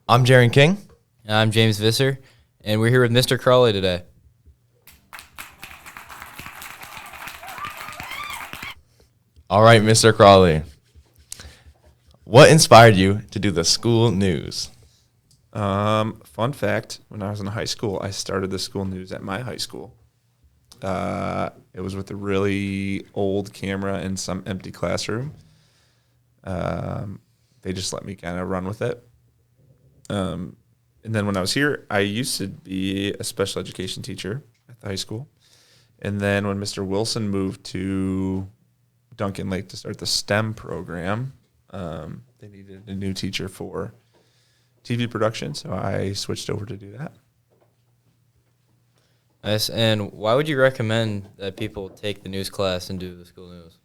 I'm Jaron King. And I'm James Visser, and we're here with Mr. Crawley today. All right, Mr. Crawley. What inspired you to do the school news? Fun fact, when I was in high school, I started the school news at my high school. It was with a really old camera in some empty classroom. They just let me kind of run with it. And then when I was here, I used to be a special education teacher at the high school. And then when Mr. Wilson moved to Duncan Lake to start the STEM program, they needed a new teacher for TV production, so I switched over to do that. Nice. And why would you recommend that people take the news class and do the school news?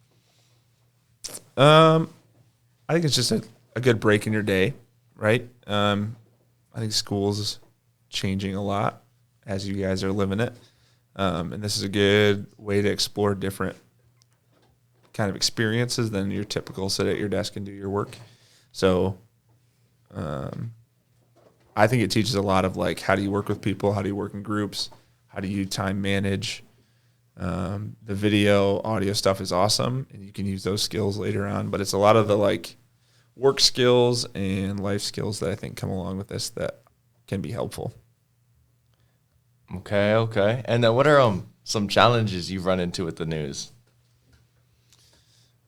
I think it's just a good break in your day, right? I think school's changing a lot as you guys are living it. And this is a good way to explore different kind of experiences than your typical sit at your desk and do your work. So I think it teaches a lot of, like, how do you work with people? How do you work in groups? How do you time manage? The video, audio stuff is awesome, and you can use those skills later on. But it's a lot of the, like, work skills and life skills that I think come along with this that can be helpful. Okay. And then what are some challenges you've run into with the news?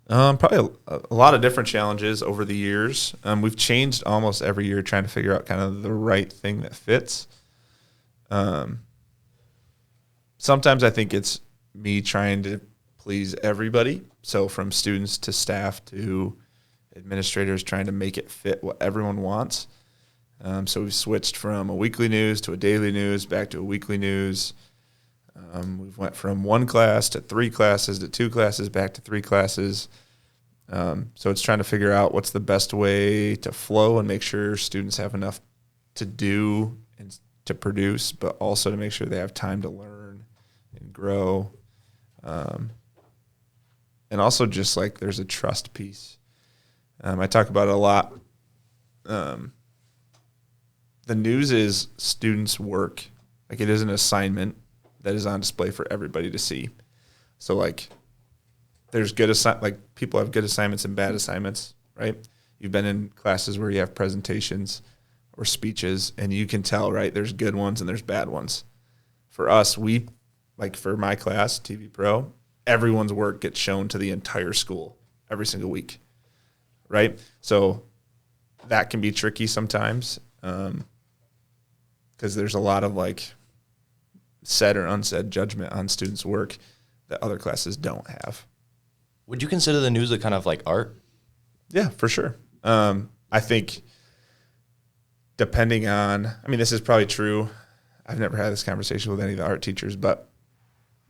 Probably a lot of different challenges over the years. We've changed almost every year trying to figure out kind of the right thing that fits. Sometimes I think it's me trying to please everybody. So from students to staff to administrators, trying to make it fit what everyone wants. So we've switched from a weekly news to a daily news, back to a weekly news. We've went from one class to 3 classes to 2 classes, back to 3 classes. So it's trying to figure out what's the best way to flow and make sure students have enough to do and to produce, but also to make sure they have time to learn and grow. And also just, like, there's a trust piece. I talk about it a lot. The news is students' work. Like, it is an assignment that is on display for everybody to see. So, like, there's people have good assignments and bad assignments, right? You've been in classes where you have presentations or speeches, and you can tell, right, there's good ones and there's bad ones. For us, for my class, TV Pro, everyone's work gets shown to the entire school every single week, right? So that can be tricky sometimes because there's a lot of, like, said or unsaid judgment on students' work that other classes don't have. Would you consider the news a kind of like art? Yeah, for sure. I think depending on, this is probably true. I've never had this conversation with any of the art teachers, but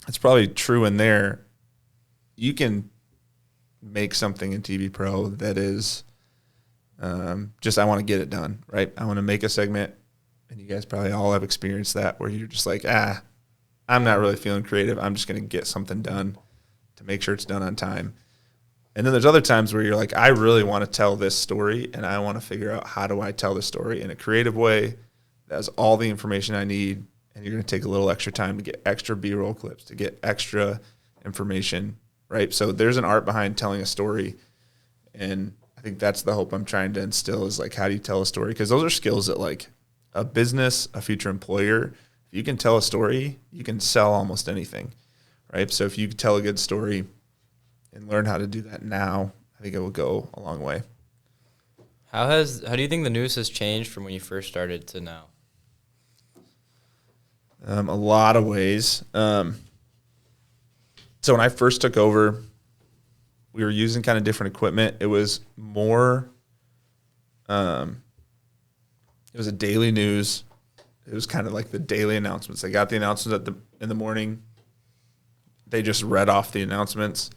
it's probably true in there. You can make something in TV Pro that is just, I want to get it done, right? I want to make a segment, and you guys probably all have experienced that, where you're just like, I'm not really feeling creative. I'm just going to get something done to make sure it's done on time. And then there's other times where you're like, I really want to tell this story, and I want to figure out how do I tell the story in a creative way that has all the information I need, and you're going to take a little extra time to get extra B-roll clips, to get extra information, right? So there's an art behind telling a story, and I think that's the hope I'm trying to instill is, like, how do you tell a story? Because those are skills that, like, a business, a future employer, if you can tell a story, you can sell almost anything, right? So if you can tell a good story and learn how to do that now, I think it will go a long way. How do you think the news has changed from when you first started to now? A lot of ways. So when I first took over, we were using kind of different equipment. It was more, it was a daily news. It was kind of like the daily announcements. They got the announcements in the morning. They just read off the announcements.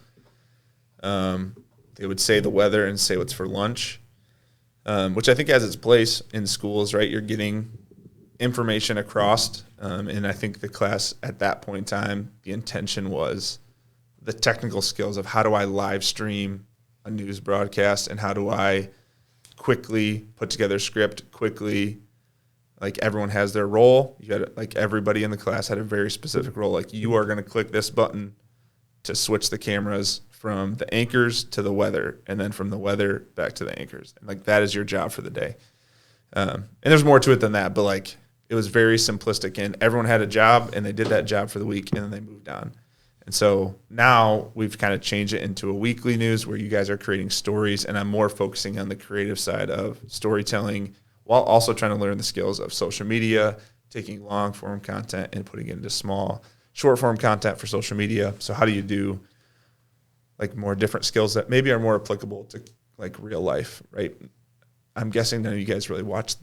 They would say the weather and say what's for lunch, which I think has its place in schools, right? You're getting information across, and I think the class at that point in time, the intention was the technical skills of how do I live stream a news broadcast and how do I quickly put together a script, quickly, like everyone has their role. You had like everybody in the class had a very specific role. Like you are going to click this button to switch the cameras from the anchors to the weather, and then from the weather back to the anchors. And like that is your job for the day. And there's more to it than that, but like it was very simplistic, and everyone had a job and they did that job for the week and then they moved on. And so now we've kind of changed it into a weekly news where you guys are creating stories, and I'm more focusing on the creative side of storytelling while also trying to learn the skills of social media, taking long form content and putting it into small, short form content for social media. So how do you do like more different skills that maybe are more applicable to like real life, right? I'm guessing none of you guys really watch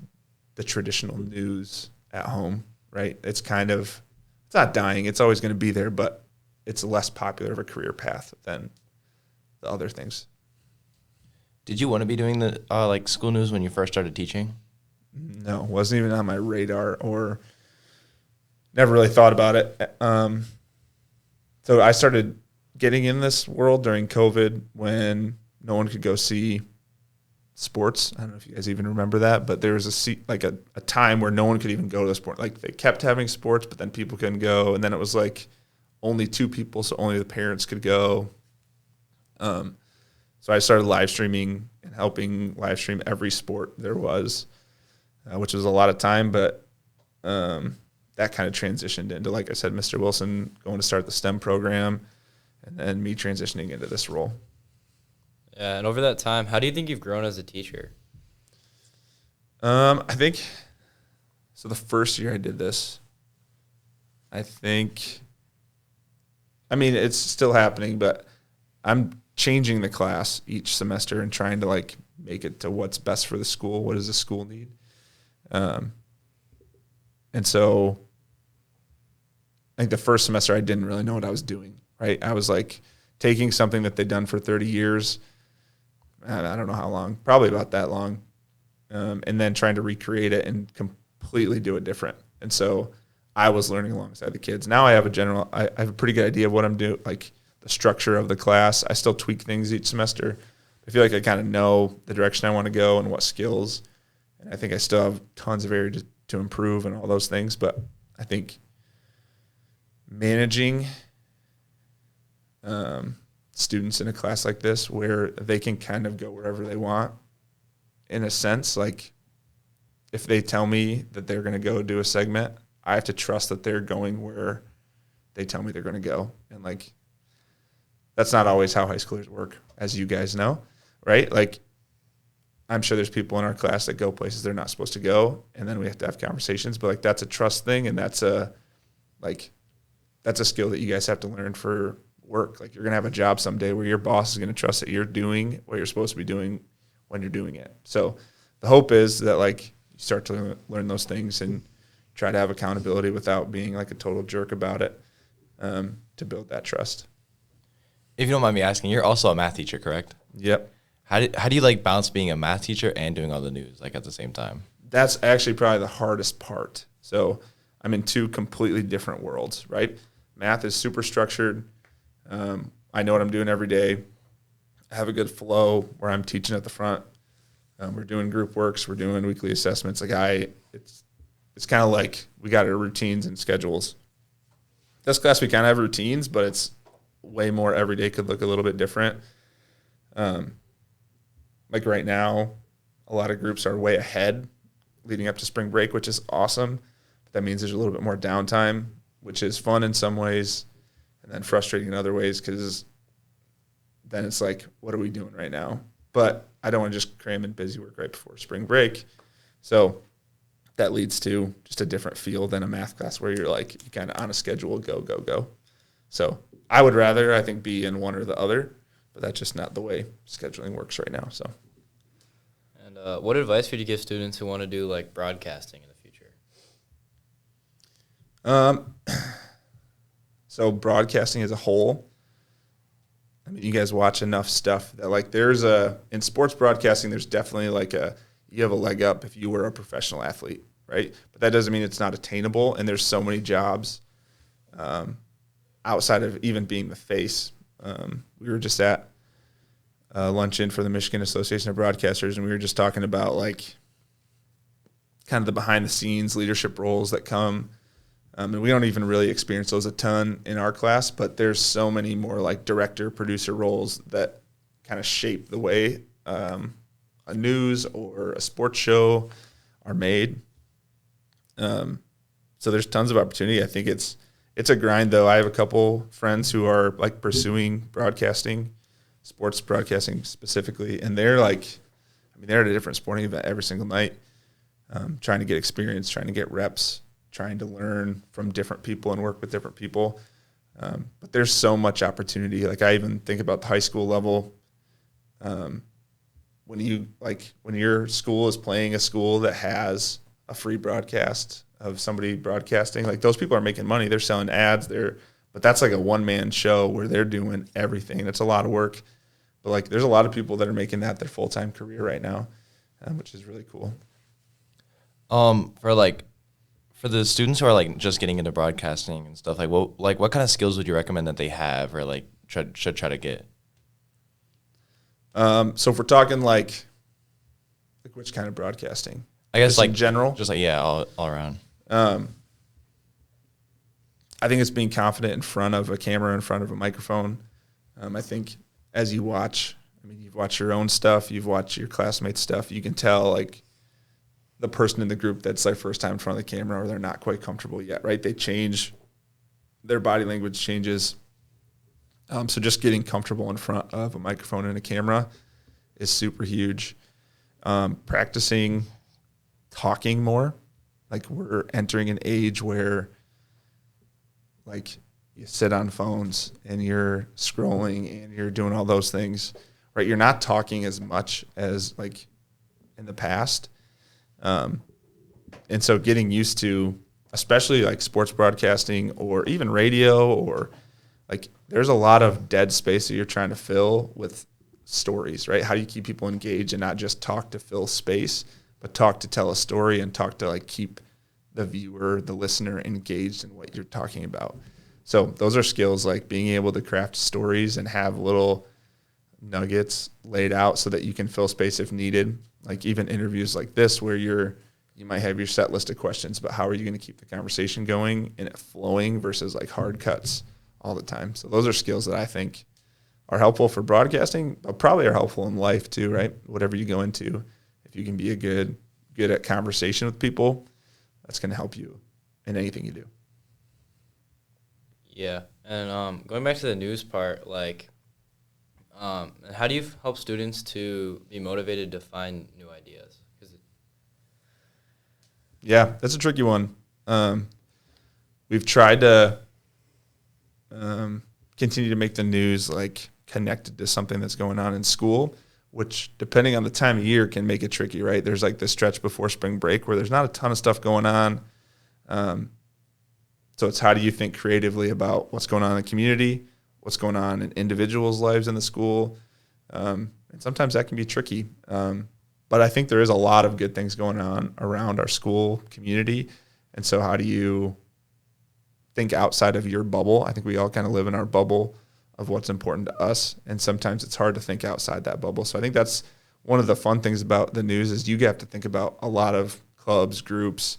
the traditional news at home, right? It's not dying. It's always going to be there, but it's less popular of a career path than the other things. Did you want to be doing the like school news when you first started teaching? No, wasn't even on my radar, or never really thought about it. So I started getting in this world during COVID when no one could go see sports. I don't know if you guys even remember that, but there was a time where no one could even go to the sport. Like they kept having sports, but then people couldn't go, and then it was like only 2 people, so only the parents could go. So I started live streaming and helping live stream every sport there was, which was a lot of time, but that kind of transitioned into, like I said, Mr. Wilson going to start the STEM program, and then me transitioning into this role. Yeah, and over that time, how do you think you've grown as a teacher? I think, so the first year I did this, it's still happening, but I'm changing the class each semester and trying to like make it to what's best for the school. What does the school need? And so I think the first semester I didn't really know what I was doing, right? I was like taking something that they'd done for 30 years. I don't know how long, probably about that long. And then trying to recreate it and completely do it different. And so I was learning alongside the kids. Now I have I have a pretty good idea of what I'm doing, like the structure of the class. I still tweak things each semester. I feel like I kind of know the direction I want to go and what skills. And I think I still have tons of areas to improve and all those things. But I think managing students in a class like this where they can kind of go wherever they want, in a sense, like if they tell me that they're going to go do a segment, I have to trust that they're going where they tell me they're going to go. And like, that's not always how high schoolers work, as you guys know, right? Like, I'm sure there's people in our class that go places they're not supposed to go, and then we have to have conversations. But like, that's a trust thing, and that's a skill that you guys have to learn for work. Like, you're gonna have a job someday where your boss is gonna trust that you're doing what you're supposed to be doing when you're doing it. So the hope is that like you start to learn those things and try to have accountability without being like a total jerk about it, to build that trust. If you don't mind me asking, you're also a math teacher, correct? Yep. How do you like balance being a math teacher and doing all the news like at the same time? That's actually probably the hardest part. So I'm in 2 completely different worlds, right? Math is super structured. I know what I'm doing every day. I have a good flow where I'm teaching at the front. We're doing group works. We're doing weekly assessments. It's kind of like we got our routines and schedules. This class, we kind of have routines, but it's way more every day could look a little bit different. Like right now, a lot of groups are way ahead leading up to spring break, which is awesome. But that means there's a little bit more downtime, which is fun in some ways and then frustrating in other ways, because then it's like, what are we doing right now? But I don't want to just cram in busy work right before spring break. So that leads to just a different feel than a math class where you're like, you kind of on a schedule, go. So I would rather, I think, be in one or the other, but that's just not the way scheduling works right now. So, and what advice would you give students who want to do like broadcasting in the future? So broadcasting as a whole, I mean, you guys watch enough stuff that like in sports broadcasting, there's definitely like you have a leg up if you were a professional athlete, right? But that doesn't mean it's not attainable. And there's so many jobs outside of even being the face. We were just at luncheon for the Michigan Association of Broadcasters, and we were just talking about like kind of the behind the scenes leadership roles that come. And we don't even really experience those a ton in our class, but there's so many more like director, producer roles that kind of shape the way a news or a sports show are made. So there's tons of opportunity. I think it's a grind, though. I have a couple friends who are like pursuing broadcasting, sports broadcasting specifically, and they're like, I mean, they're at a different sporting event every single night, trying to get experience, trying to get reps, trying to learn from different people and work with different people. But there's so much opportunity. Like I even think about the high school level. When your school is playing a school that has a free broadcast of somebody broadcasting, like those people are making money. They're selling ads. But that's like a one-man show where they're doing everything. It's a lot of work. But like there's a lot of people that are making that their full-time career right now, which is really cool. For the students who are like just getting into broadcasting and stuff, what kind of skills would you recommend that they have or like should try to get? So if we're talking like which kind of broadcasting? I guess just like in general, just like all around. I think it's being confident in front of a camera, in front of a microphone. I think as you watch, I mean, you've watched your own stuff, you've watched your classmates' stuff, you can tell like the person in the group that's their first time in front of the camera or they're not quite comfortable yet, right? They change, their body language changes. So just getting comfortable in front of a microphone and a camera is super huge. Practicing talking more. Like we're entering an age where like you sit on phones and you're scrolling and you're doing all those things, right? You're not talking as much as like in the past. And so getting used to, especially like sports broadcasting or even radio, or like there's a lot of dead space that you're trying to fill with stories, right? How do you keep people engaged and not just talk to fill space, but talk to tell a story and talk to like keep the viewer, the listener engaged in what you're talking about. So those are skills like being able to craft stories and have little nuggets laid out so that you can fill space if needed. Like even interviews like this where you might have your set list of questions, but how are you going to keep the conversation going and it flowing versus like hard cuts all the time. So those are skills that I think are helpful for broadcasting, but probably are helpful in life too, right? Whatever you go into, if you can be good at conversation with people, that's going to help you in anything you do. Yeah, and going back to the news part, like, how do you help students to be motivated to find new ideas? Yeah, that's a tricky one. We've tried to continue to make the news like connected to something that's going on in school, which depending on the time of year can make it tricky, right? There's like this stretch before spring break where there's not a ton of stuff going on. So it's how do you think creatively about what's going on in the community, what's going on in individuals' lives in the school. And sometimes that can be tricky. But I think there is a lot of good things going on around our school community. And so how do you think outside of your bubble? I think we all kind of live in our bubble of what's important to us. And sometimes it's hard to think outside that bubble. So I think that's one of the fun things about the news is you have to think about a lot of clubs, groups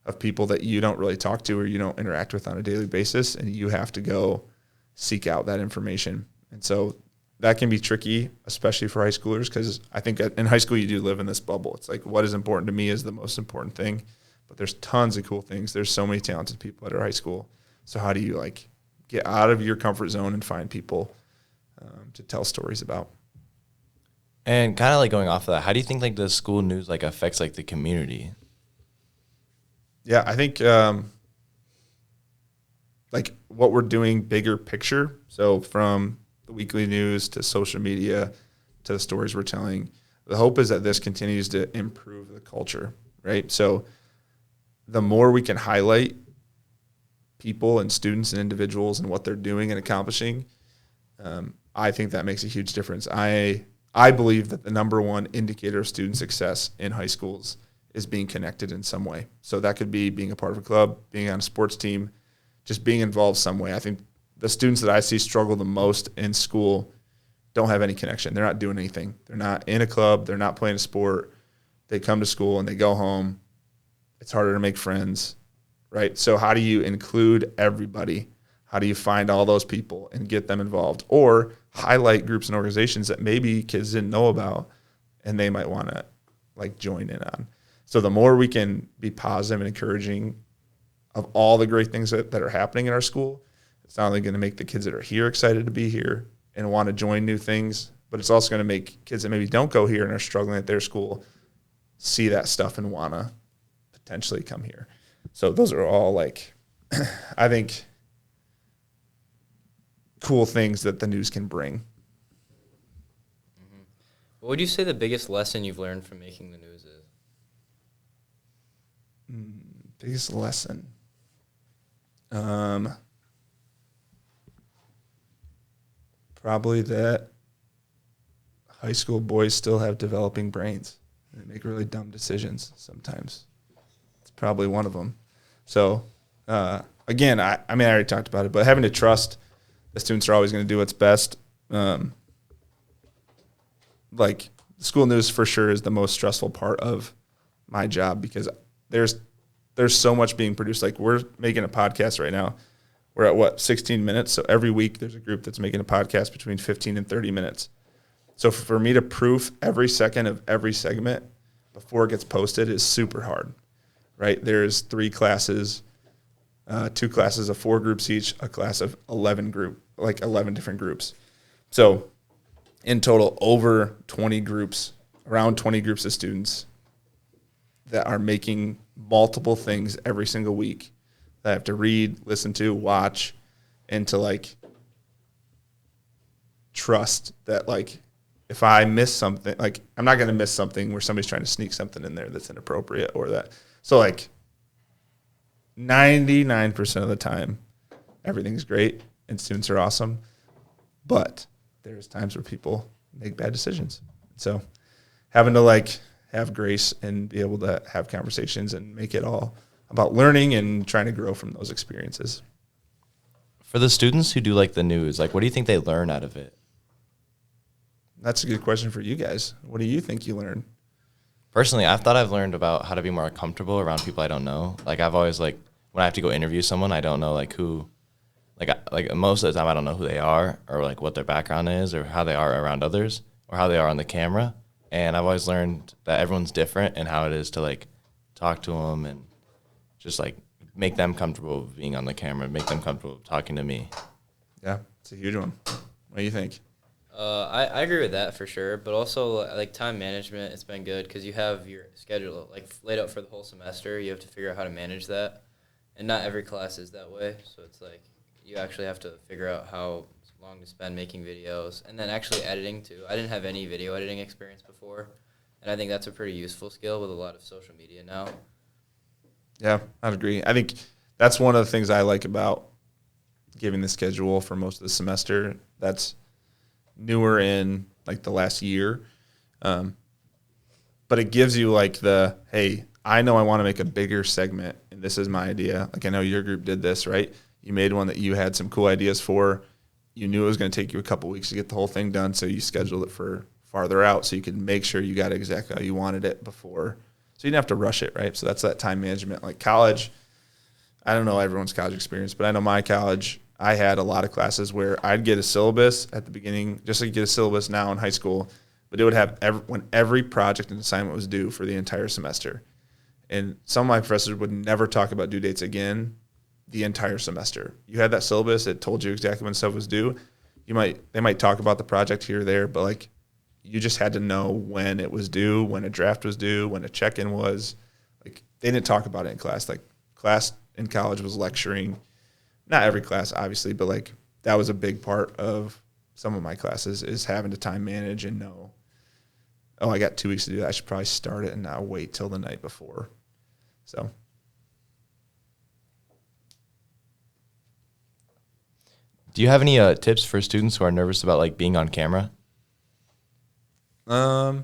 of people that you don't really talk to or you don't interact with on a daily basis. And you have to go seek out that information. And so that can be tricky, especially for high schoolers, because I think in high school you do live in this bubble. It's like what is important to me is the most important thing. But there's tons of cool things. There's so many talented people at our high school. So how do you like get out of your comfort zone and find people to tell stories about? And kind of like going off of that, how do you think like the school news like affects like the community? Yeah, I think like what we're doing bigger picture. So from the weekly news to social media to the stories we're telling, the hope is that this continues to improve the culture, right? So the more we can highlight people and students and individuals and what they're doing and accomplishing, I think that makes a huge difference. I believe that the number one indicator of student success in high schools is being connected in some way. So that could be being a part of a club, being on a sports team, just being involved some way. I think the students that I see struggle the most in school don't have any connection. They're not doing anything. They're not in a club. They're not playing a sport. They come to school and they go home. It's harder to make friends, right? So how do you include everybody? How do you find all those people and get them involved, or highlight groups and organizations that maybe kids didn't know about and they might want to like join in on? So the more we can be positive and encouraging of all the great things that are happening in our school, it's not only going to make the kids that are here excited to be here and want to join new things, but it's also going to make kids that maybe don't go here and are struggling at their school see that stuff and want to potentially come here. So those are all like, I think, cool things that the news can bring. Mm-hmm. What would you say the biggest lesson you've learned from making the news is? Biggest lesson. Probably that high school boys still have developing brains. They make really dumb decisions sometimes. It's probably one of them. So, again, I mean, I already talked about it, but having to trust the students are always going to do what's best. Like, school news for sure is the most stressful part of my job because there's so much being produced. Like, we're making a podcast right now. We're at, 16 minutes? So every week there's a group that's making a podcast between 15 and 30 minutes. So for me to proof every second of every segment before it gets posted is super hard, right? There's 3 classes, 2 classes of 4 groups each, a class of 11 different groups. So in total, over 20 groups, around 20 groups of students that are making multiple things every single week that I have to read, listen to, watch, and to like trust that like if I miss something, like I'm not going to miss something where somebody's trying to sneak something in there that's inappropriate or that. So like 99% of the time, everything's great and students are awesome, but there's times where people make bad decisions. So having to like have grace and be able to have conversations and make it all about learning and trying to grow from those experiences. For the students who do like the news, like what do you think they learn out of it? That's a good question for you guys. What do you think you learn? Personally, I've thought I've learned about how to be more comfortable around people I don't know. Like I've always like when I have to go interview someone, I don't know like who, like most of the time I don't know who they are or like what their background is or how they are around others or how they are on the camera. And I've always learned that everyone's different and how it is to like talk to them and just like make them comfortable being on the camera, make them comfortable talking to me. Yeah, it's a huge one. What do you think? I agree with that for sure, but also like time management, it's been good because you have your schedule like laid out for the whole semester. You have to figure out how to manage that, and not every class is that way. So it's like you actually have to figure out how long to spend making videos and then actually editing too. I didn't have any video editing experience before, and I think that's a pretty useful skill with a lot of social media now. Yeah, I'd agree. I think that's one of the things I like about giving the schedule for most of the semester. That's newer in like the last year. But it gives you like hey, I know I want to make a bigger segment and this is my idea. Like I know your group did this, right? You made one that you had some cool ideas for. You knew it was going to take you a couple weeks to get the whole thing done, so you scheduled it for farther out so you could make sure you got it exactly how you wanted it before. So you didn't have to rush it, right? So that's that time management. Like college, I don't know everyone's college experience, but I know my college, I had a lot of classes where I'd get a syllabus at the beginning, just like you get a syllabus now in high school, but it would have when every project and assignment was due for the entire semester. And some of my professors would never talk about due dates again the entire semester. You had that syllabus, it told you exactly when stuff was due. They might talk about the project here or there, but like you just had to know when it was due, when a draft was due, when a check-in was. Like they didn't talk about it in class. Like class in college was lecturing. Not every class, obviously, but like that was a big part of some of my classes is having to time manage and know, oh, I got 2 weeks to do that. I should probably start it and not wait till the night before. So. Do you have any tips for students who are nervous about like being on camera? I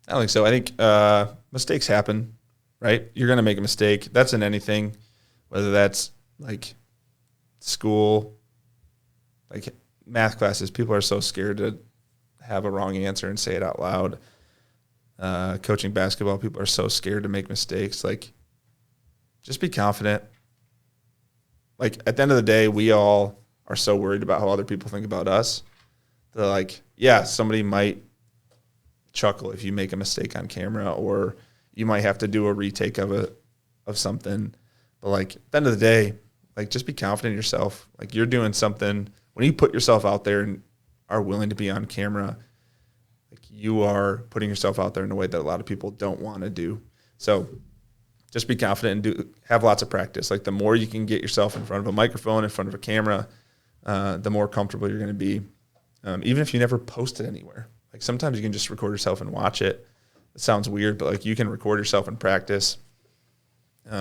don't think so. I think mistakes happen, right? You're going to make a mistake. That's in anything, whether that's like school, like math classes, people are so scared to have a wrong answer and say it out loud. Coaching basketball, people are so scared to make mistakes. Like, just be confident. Like, at the end of the day, we all are so worried about how other people think about us. They're like, yeah, somebody might chuckle if you make a mistake on camera, or you might have to do a retake of something. But, like, at the end of the day, like, just be confident in yourself. Like, you're doing something. When you put yourself out there and are willing to be on camera, like, you are putting yourself out there in a way that a lot of people don't want to do. So just be confident and have lots of practice. Like, the more you can get yourself in front of a microphone, in front of a camera, the more comfortable you're going to be. Even if you never post it anywhere. Like, sometimes you can just record yourself and watch it. It sounds weird, but, like, you can record yourself and practice.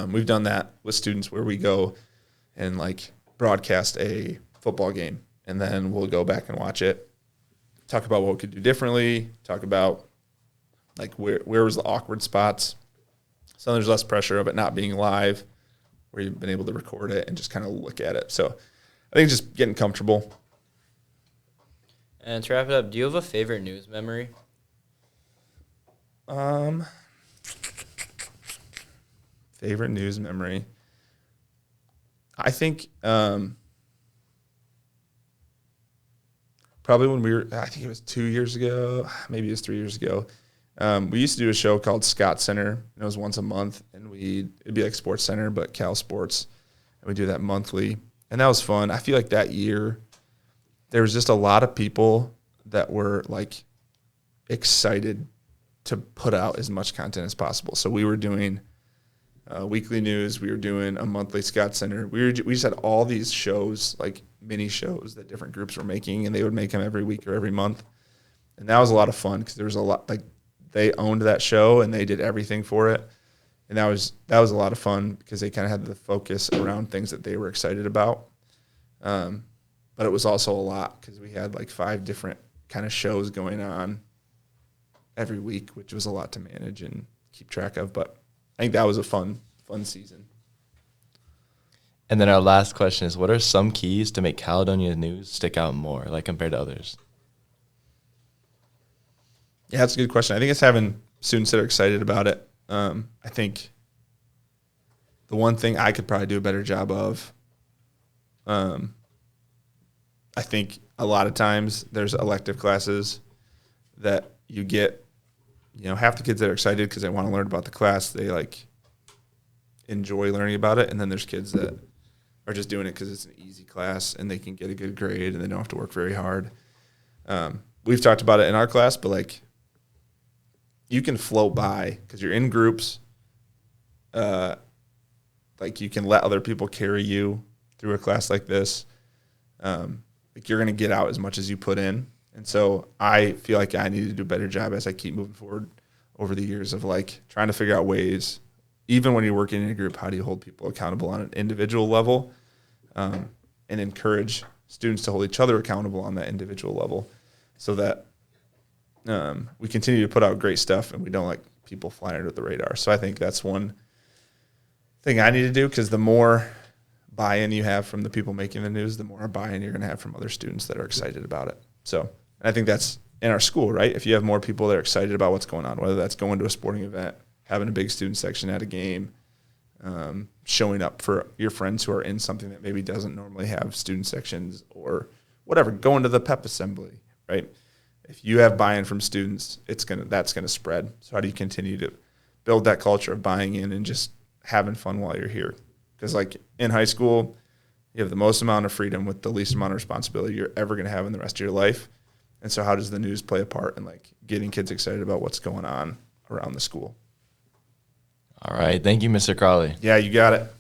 We've done that with students where we go and, like, broadcast a football game, and then we'll go back and watch it, talk about what we could do differently, talk about, like, where was the awkward spots. So there's less pressure of it not being live, where you've been able to record it and just kind of look at it. So I think just getting comfortable. And to wrap it up, do you have a favorite news memory? Favorite news memory. I think probably when I think it was 2 years ago, maybe it was 3 years ago. We used to do a show called Scott Center, and it was once a month, and it'd be like Sports Center, but Cal Sports, and we do that monthly, and that was fun. I feel like that year there was just a lot of people that were, like, excited to put out as much content as possible. So we were doing weekly news, we were doing a monthly Scott Center. We just had all these shows, like mini shows that different groups were making, and they would make them every week or every month, and that was a lot of fun because there was a lot, like, they owned that show and they did everything for it. And that was a lot of fun because they kind of had the focus around things that they were excited about. But it was also a lot because we had like 5 different kind of shows going on every week, which was a lot to manage and keep track of. But I think that was a fun season. And then our last question is, what are some keys to make Caledonia news stick out more, like, compared to others? Yeah, that's a good question. I think it's having students that are excited about it. I think the one thing I could probably do a better job of, I think a lot of times there's elective classes that you get, half the kids that are excited because they want to learn about the class, they, like, enjoy learning about it. And then there's kids that are just doing it because it's an easy class and they can get a good grade and they don't have to work very hard. We've talked about it in our class, but, like, you can float by because you're in groups. Like, you can let other people carry you through a class like this. Like, you're going to get out as much as you put in. And so I feel like I need to do a better job as I keep moving forward over the years of, like, trying to figure out ways, even when you're working in a group, how do you hold people accountable on an individual level, and encourage students to hold each other accountable on that individual level so that we continue to put out great stuff and we don't let people fly under the radar. So I think that's one thing I need to do, because the more buy-in you have from the people making the news, the more buy-in you're going to have from other students that are excited about it. So I think that's in our school, right? If you have more people that are excited about what's going on, whether that's going to a sporting event, having a big student section at a game, showing up for your friends who are in something that maybe doesn't normally have student sections, or whatever, going to the pep assembly, right? If you have buy-in from students, that's gonna spread. So how do you continue to build that culture of buying in and just having fun while you're here? Because, like, in high school, you have the most amount of freedom with the least amount of responsibility you're ever going to have in the rest of your life. And so how does the news play a part in, like, getting kids excited about what's going on around the school? All right. Thank you, Mr. Crawley. Yeah, you got it.